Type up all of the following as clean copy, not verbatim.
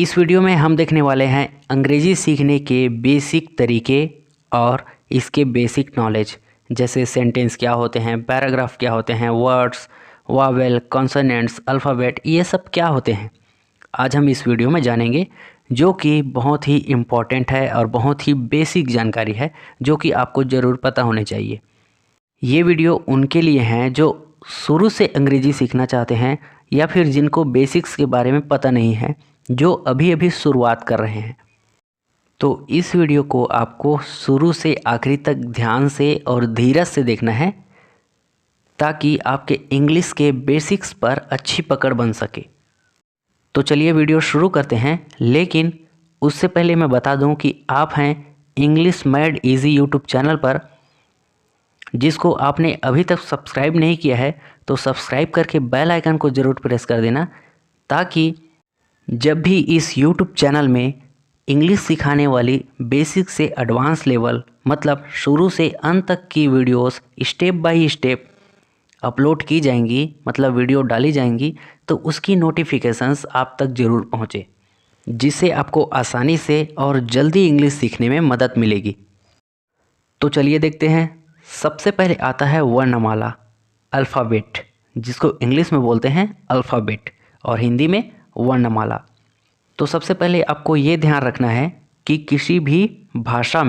इस वीडियो में हम देखने वाले हैं अंग्रेजी सीखने के बेसिक तरीके और इसके बेसिक नॉलेज, जैसे सेंटेंस क्या होते हैं, पैराग्राफ क्या होते हैं, वर्ड्स, वावेल, कॉन्सोनेंट्स, अल्फ़ाबेट, ये सब क्या होते हैं। आज हम इस वीडियो में जानेंगे, जो कि बहुत ही इम्पॉर्टेंट है और बहुत ही बेसिक जानकारी है, जो कि आपको ज़रूर पता होने चाहिए। ये वीडियो उनके लिए हैं जो शुरू से अंग्रेजी सीखना चाहते हैं या फिर जिनको बेसिक्स के बारे में पता नहीं है, जो अभी अभी शुरुआत कर रहे हैं। तो इस वीडियो को आपको शुरू से आखिरी तक ध्यान से और धीरज से देखना है, ताकि आपके इंग्लिश के बेसिक्स पर अच्छी पकड़ बन सके। तो चलिए वीडियो शुरू करते हैं, लेकिन उससे पहले मैं बता दूं कि आप हैं English made easy YouTube channel पर, जिसको आपने अभी तक सब्सक्राइब नहीं किया है तो सब्सक्राइब करके बेल आइकन को ज़रूर प्रेस कर देना, ताकि जब भी इस यूट्यूब चैनल में इंग्लिश सिखाने वाली बेसिक से एडवांस लेवल, मतलब शुरू से अंत तक की videos step by step upload की जाएंगी, मतलब वीडियो डाली जाएंगी, तो उसकी नोटिफिकेशंस आप तक ज़रूर पहुँचे, जिससे आपको आसानी से और जल्दी इंग्लिश सीखने में मदद मिलेगी। तो चलिए देखते हैं। सबसे पहले आता है वर्णमाला, अल्फ़ाबेट, जिसको इंग्लिश में बोलते हैं अल्फ़ाबेट और हिंदी में वर्णमाला। तो सबसे पहले आपको ये ध्यान रखना है कि किसी भी भाषा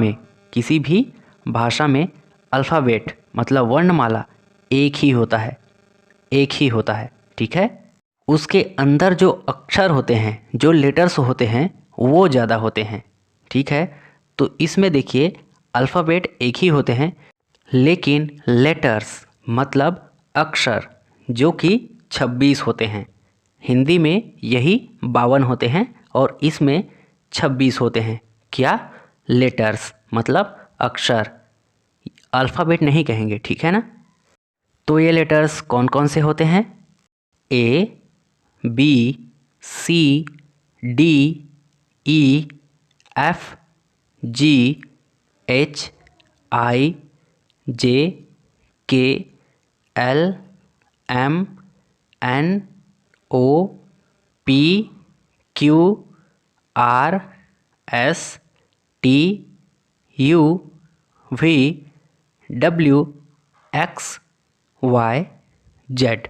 में अल्फ़ाबेट मतलब वर्णमाला एक ही होता है, ठीक है। उसके अंदर जो अक्षर होते हैं, जो लेटर्स होते हैं, वो ज़्यादा होते हैं, ठीक है। तो इसमें देखिए, अल्फ़ाबेट एक ही होते हैं, लेकिन लेटर्स मतलब अक्षर जो कि 26 होते हैं। हिंदी में यही 52 होते हैं और इसमें 26 होते हैं। क्या? लेटर्स मतलब अक्षर, अल्फ़ाबेट नहीं कहेंगे, ठीक है ना। तो ये लेटर्स कौन कौन से होते हैं? A, B, C, D, E, F, G, H, I, J, K, L, M, N, O, P, Q, R, S, T, U, V, W, X, Y, Z.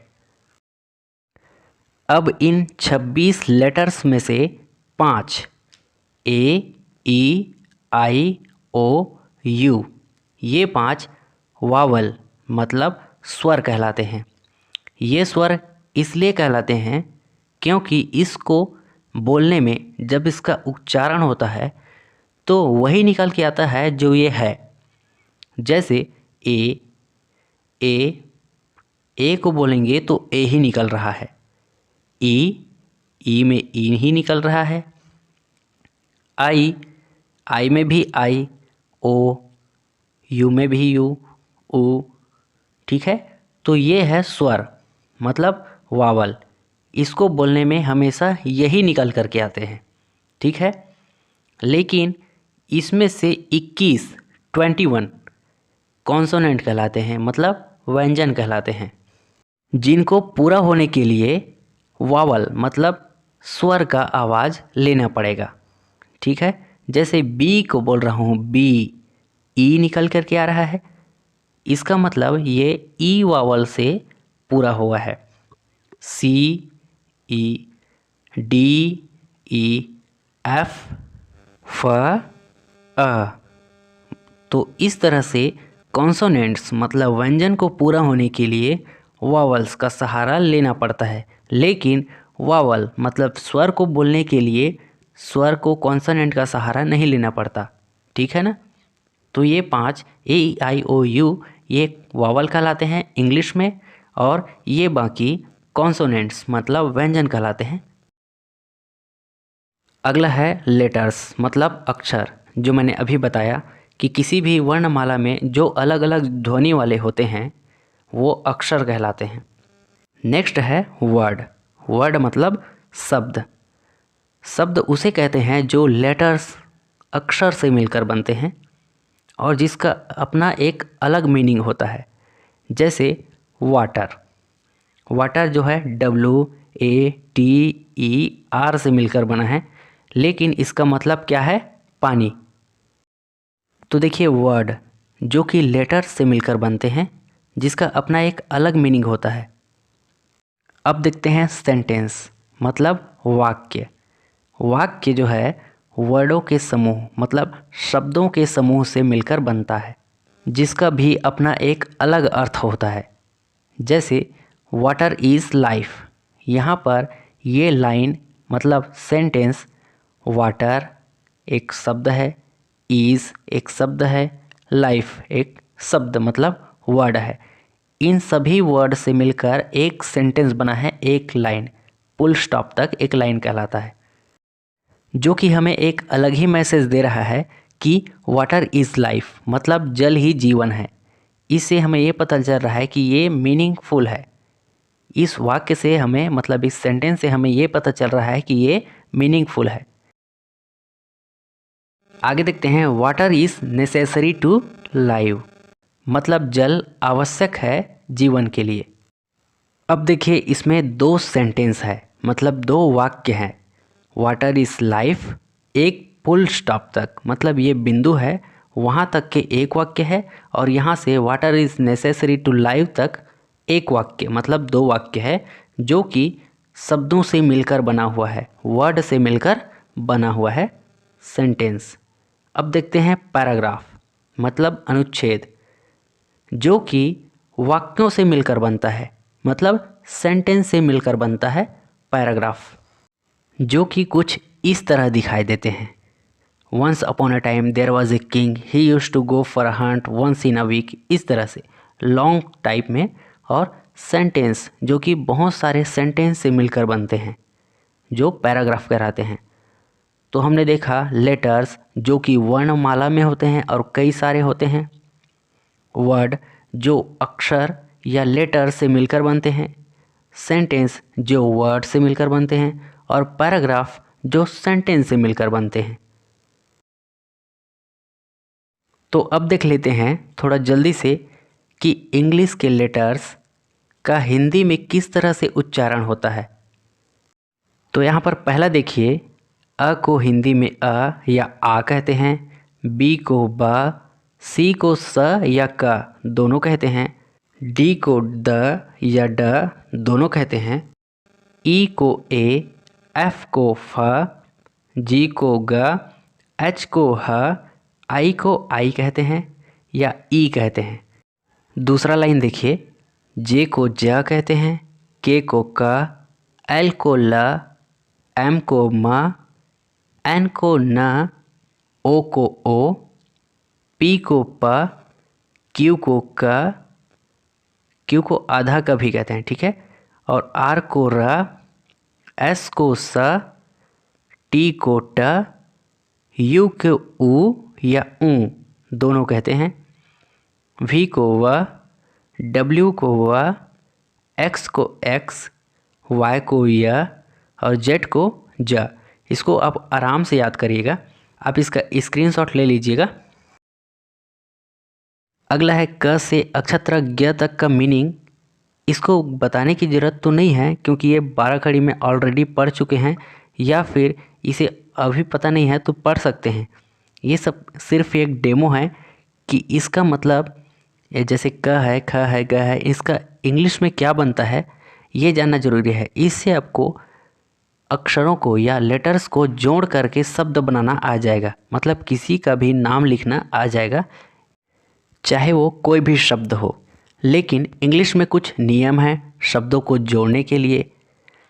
अब इन 26 लेटर्स में से 5 ए, ई, आई, ओ, यू, ये 5 वावल मतलब स्वर कहलाते हैं। ये स्वर इसलिए कहलाते हैं क्योंकि इसको बोलने में जब इसका उच्चारण होता है तो वही निकल के आता है जो ये है। जैसे ए को बोलेंगे तो ए ही निकल रहा है, ई में ई ही निकल रहा है, आई में भी आई, ओ, यू में भी यू, ऊ, ठीक है। तो ये है स्वर मतलब वावल, इसको बोलने में हमेशा यही निकल करके आते हैं, ठीक है। लेकिन इसमें से 21 कॉन्सोनेंट कहलाते हैं, मतलब व्यंजन कहलाते हैं, जिनको पूरा होने के लिए वावल मतलब स्वर का आवाज़ लेना पड़ेगा, ठीक है। जैसे बी को बोल रहा हूँ, बी, ई निकल करके आ रहा है, इसका मतलब ये ई वावल से पूरा हुआ है। सी, ई, डी, ई, एफ, फ, अ। तो इस तरह से कॉन्सोनेंट्स मतलब व्यंजन को पूरा होने के लिए वावल्स का सहारा लेना पड़ता है, लेकिन वावल मतलब स्वर को बोलने के लिए स्वर को कॉन्सोनेंट का सहारा नहीं लेना पड़ता, ठीक है ना। तो ये 5 ए, आई, ओ, यू ये वावल कहलाते हैं इंग्लिश में, और ये बाकी कॉन्सोनेंट्स मतलब व्यंजन कहलाते हैं। अगला है लेटर्स मतलब अक्षर, जो मैंने अभी बताया कि किसी भी वर्णमाला में जो अलग अलग ध्वनि वाले होते हैं वो अक्षर कहलाते हैं। नेक्स्ट है वर्ड मतलब शब्द उसे कहते हैं जो लेटर्स अक्षर से मिलकर बनते हैं और जिसका अपना एक अलग मीनिंग होता है। जैसे वाटर जो है WATER से मिलकर बना है, लेकिन इसका मतलब क्या है? पानी। तो देखिए वर्ड जो कि लेटर से मिलकर बनते हैं, जिसका अपना एक अलग मीनिंग होता है। अब देखते हैं सेंटेंस मतलब वाक्य। वाक्य जो है वर्डों के समूह मतलब शब्दों के समूह से मिलकर बनता है, जिसका भी अपना एक अलग अर्थ होता है। जैसे वाटर इज़ लाइफ, यहाँ पर ये लाइन मतलब सेंटेंस वाटर एक शब्द है, इज़ एक शब्द है, लाइफ एक शब्द मतलब वर्ड है। इन सभी वर्ड से मिलकर एक सेंटेंस बना है, एक लाइन, फुल स्टॉप तक एक लाइन कहलाता है, जो कि हमें एक अलग ही मैसेज दे रहा है कि वाटर इज़ लाइफ मतलब जल ही जीवन है। इससे हमें ये पता चल रहा है कि ये मीनिंगफुल है। इस वाक्य से हमें मतलब इस सेंटेंस से हमें ये पता चल रहा है कि ये मीनिंगफुल है। आगे देखते हैं water is necessary to live मतलब जल आवश्यक है जीवन के लिए। अब देखिए इसमें दो सेंटेंस है मतलब दो वाक्य हैं। वाटर इज़ लाइफ एक फुल स्टॉप तक मतलब ये बिंदु है, वहाँ तक के एक वाक्य है, और यहाँ से water is necessary to live तक एक वाक्य मतलब दो वाक्य है, जो कि शब्दों से मिलकर बना हुआ है, वर्ड से मिलकर बना हुआ है सेंटेंस। अब देखते हैं पैराग्राफ मतलब अनुच्छेद, जो कि वाक्यों से मिलकर बनता है मतलब सेंटेंस से मिलकर बनता है पैराग्राफ, जो कि कुछ इस तरह दिखाई देते हैं। Once upon a time there was a king he used to go for a hunt once in a week, इस तरह से लॉन्ग टाइप में। और सेंटेंस जो कि बहुत सारे सेंटेंस से मिलकर बनते हैं, जो पैराग्राफ कहलाते हैं। तो हमने देखा लेटर्स जो कि वर्णमाला में होते हैं और कई सारे होते हैं, वर्ड जो अक्षर या लेटर से मिलकर बनते हैं, सेंटेंस जो वर्ड से मिलकर बनते हैं, और पैराग्राफ जो सेंटेंस से मिलकर बनते हैं। तो अब देख लेते हैं थोड़ा जल्दी से कि इंग्लिश के लेटर्स का हिंदी में किस तरह से उच्चारण होता है। तो यहाँ पर पहला देखिए, अ को हिंदी में अ या आ कहते हैं, बी को ब, सी को स या क दोनों कहते हैं, डी को द या ड दोनों कहते हैं, ई को ए, एफ को फ, जी को ग, एच को ह, आई को आई कहते हैं या ई कहते हैं। दूसरा लाइन देखिए, जे को ज कहते हैं, के को क, एल को ल, एम को म, एन को न, ओ को ओ, पी को प, क्यू को क, क्यू को आधा क भी कहते हैं, ठीक है, और आर को र, एस को स, टी को ट, यू को उ या ऊ दोनों कहते हैं, वी को व, डब्ल्यू को व, एक्स को एक्स, वाई को य और जेड को ज। इसको आप आराम से याद करिएगा, आप इसका स्क्रीनशॉट ले लीजिएगा। अगला है क से अक्षत्र ज्ञ तक का मीनिंग। इसको बताने की ज़रूरत तो नहीं है क्योंकि ये 12 खड़ी में ऑलरेडी पढ़ चुके हैं, या फिर इसे अभी पता नहीं है तो पढ़ सकते हैं। ये सब सिर्फ एक डेमो है कि इसका मतलब जैसे क है, ख है, ग है, इसका इंग्लिश में क्या बनता है ये जानना ज़रूरी है। इससे आपको अक्षरों को या लेटर्स को जोड़ करके शब्द बनाना आ जाएगा, मतलब किसी का भी नाम लिखना आ जाएगा, चाहे वो कोई भी शब्द हो। लेकिन इंग्लिश में कुछ नियम हैं शब्दों को जोड़ने के लिए,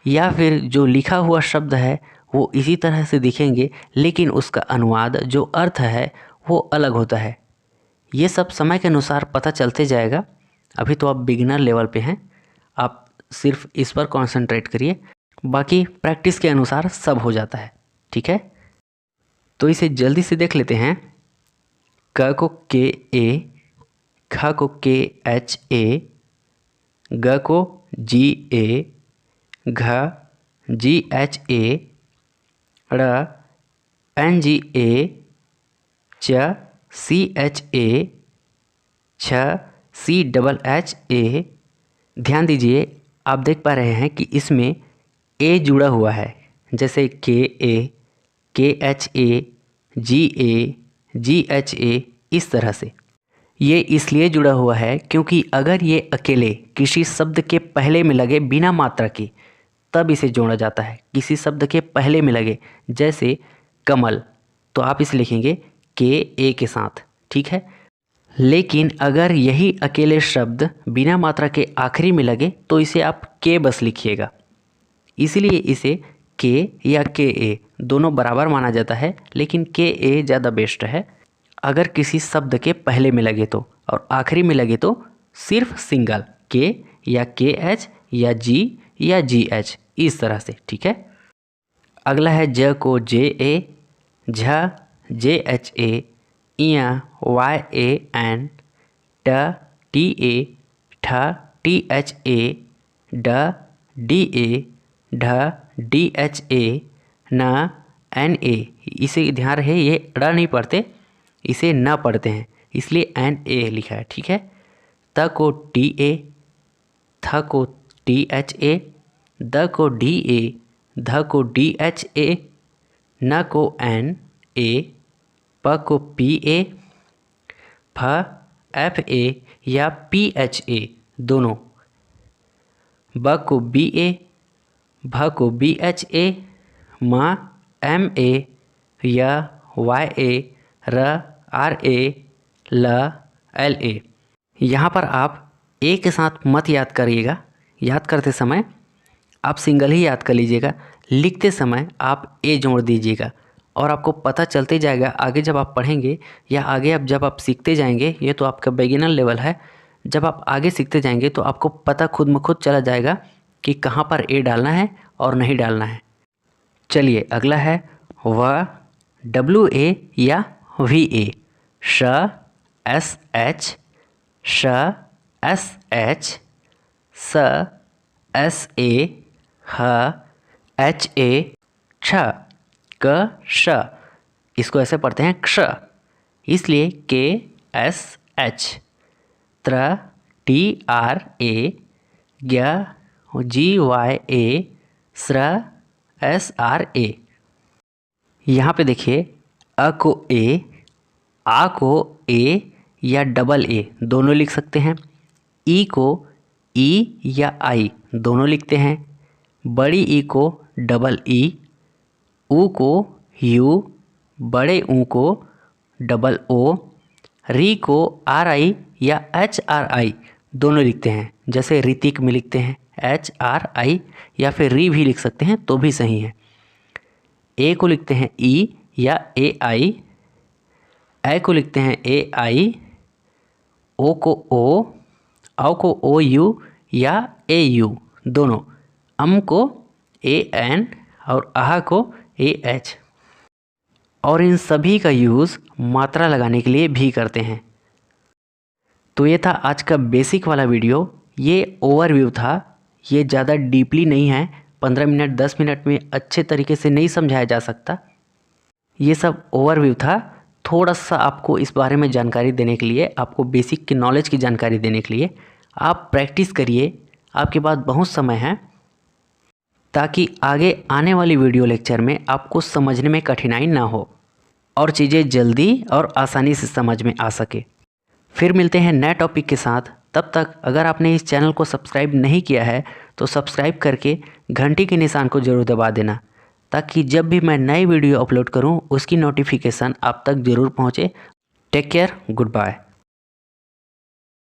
या फिर जो लिखा हुआ शब्द है वो इसी तरह से दिखेंगे, लेकिन उसका अनुवाद जो अर्थ है वो अलग होता है। ये सब समय के अनुसार पता चलते जाएगा। अभी तो आप बिगिनर लेवल पे हैं, आप सिर्फ इस पर कंसंट्रेट करिए, बाकी प्रैक्टिस के अनुसार सब हो जाता है, ठीक है। तो इसे जल्दी से देख लेते हैं। क को के ए, ख को के एच ए, ग को जी ए, घ जी एच ए, ड़ एन जी ए, च सी एच ए, छ सी डबल एच ए। ध्यान दीजिए, आप देख पा रहे हैं कि इसमें ए जुड़ा हुआ है, जैसे के ए, KHA, GA, GHA, इस तरह से। ये इसलिए जुड़ा हुआ है क्योंकि अगर ये अकेले किसी शब्द के पहले में लगे बिना मात्रा के तब इसे जोड़ा जाता है। किसी शब्द के पहले में लगे, जैसे कमल, तो आप इसे लिखेंगे KA के साथ, ठीक है। लेकिन अगर यही अकेले शब्द बिना मात्रा के आखिरी में लगे तो इसे आप K बस लिखिएगा। इसीलिए इसे K या KA दोनों बराबर माना जाता है, लेकिन KA ज़्यादा बेस्ट है अगर किसी शब्द के पहले में लगे तो, और आखिरी में लगे तो सिर्फ सिंगल K या KH या G या GH, इस तरह से, ठीक है। अगला है ज को JA, झ JHA, इया YAN, ट TA, ठ THA, ड DA, ढ DHA, न NA। इसे ध्यान रहे ये ड़ नहीं पढ़ते, इसे न पढ़ते हैं, इसलिए NA लिखा है, ठीक है। त को TA, थ को THA, द को DA, ध को DHA, न को NA, प को PA, फ FA या PHA दोनों, ब को BA, भ को BHA, म MA या YA, र RA, ल LA। यहाँ पर आप ए के साथ मत याद करिएगा, याद करते समय आप सिंगल ही याद कर लीजिएगा, लिखते समय आप ए जोड़ दीजिएगा और आपको पता चलते जाएगा आगे जब आप पढ़ेंगे या आगे जब आप सीखते जाएंगे। ये तो आपका बिगिनर लेवल है, जब आप आगे सीखते जाएंगे तो आपको पता खुद में खुद चला जाएगा कि कहाँ पर ए डालना है और नहीं डालना है। चलिए अगला है WA या VA, श SH, श SH, स SA, ह HA, छ क श, इसको ऐसे पढ़ते हैं क्ष, इसलिए KSH, त्र TRA, ज्ञ GYA, स्र SRA। यहाँ पे देखिए अ को A, आ को A या डबल A दोनों लिख सकते हैं, ई को E या I दोनों लिखते हैं, बड़ी ई को डबल E, ऊ को U, बड़े ऊ को डबल O, री को RI या HRI दोनों लिखते हैं, जैसे ऋतिक में लिखते हैं HRI, या फिर री भी लिख सकते हैं तो भी सही है। ए को लिखते हैं E या AI, ए को लिखते हैं AI, ओ को O, औ को OU या AU दोनों, अम को AN और आह को AH, और इन सभी का यूज़ मात्रा लगाने के लिए भी करते हैं। तो ये था आज का बेसिक वाला वीडियो, ये ओवरव्यू था, ये ज़्यादा डीपली नहीं है, 15 मिनट 10 मिनट में अच्छे तरीके से नहीं समझाया जा सकता। ये सब ओवरव्यू था, थोड़ा सा आपको इस बारे में जानकारी देने के लिए, आपको बेसिक की नॉलेज की जानकारी देने के लिए। आप प्रैक्टिस करिए, आपके पास बहुत समय है, ताकि आगे आने वाली वीडियो लेक्चर में आपको समझने में कठिनाई ना हो और चीज़ें जल्दी और आसानी से समझ में आ सके। फिर मिलते हैं नए टॉपिक के साथ, तब तक अगर आपने इस चैनल को सब्सक्राइब नहीं किया है तो सब्सक्राइब करके घंटी के निशान को ज़रूर दबा देना, ताकि जब भी मैं नई वीडियो अपलोड करूं उसकी नोटिफिकेशन आप तक ज़रूर पहुंचे। Take care, good bye.